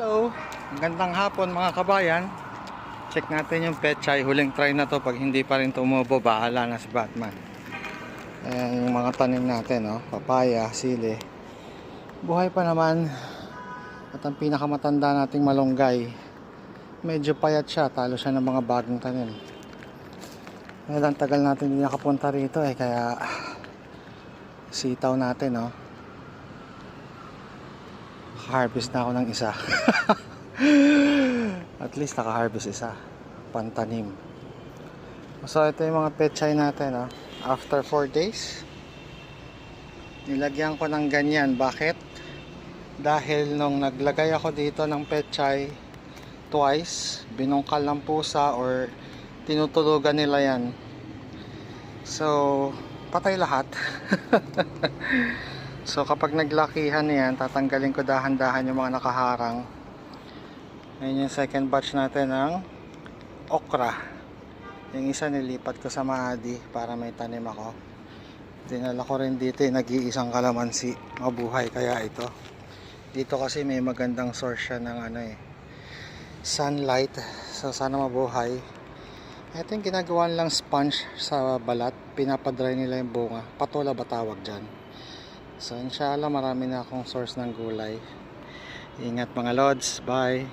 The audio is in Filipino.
Hello, magandang hapon mga kabayan. Check natin yung pechay. Huling try na to. Pag hindi pa rin tumubo, bahala na si Batman. Ayan yung mga tanim natin, oh. Papaya, sili. Buhay pa naman. At ang pinakamatanda nating malunggay, medyo payat siya. Talo siya ng mga bagong tanim. Dahil ang tagal natin hindi nakapunta rito kaya sitaw natin, oh. Harvest na ako ng isa. At least naka-harvest isa. Pantanim. So ito yung mga pechay natin. After 4 days, nilagyan ko ng ganyan. Bakit? Dahil nung naglagay ako dito ng pechay twice, binungkal ng pusa or tinutulugan nila yan. So patay lahat. So kapag naglakihan yan, tatanggalin ko dahan-dahan yung mga nakaharang. Ngayon yung second batch natin ng okra. Yung isa nilipat ko sa Maadi para may tanim ako. Dinala ko rin dito nag-iisang kalamansi. Mabuhay kaya ito. Dito kasi may magandang source siya ng sunlight. So sana mabuhay. Ito yung ginagawa lang sponge sa balat. Pinapadry nila yung bunga. Patola ba tawag dyan? So inshallah marami na akong source ng gulay. Ingat mga lods. Bye.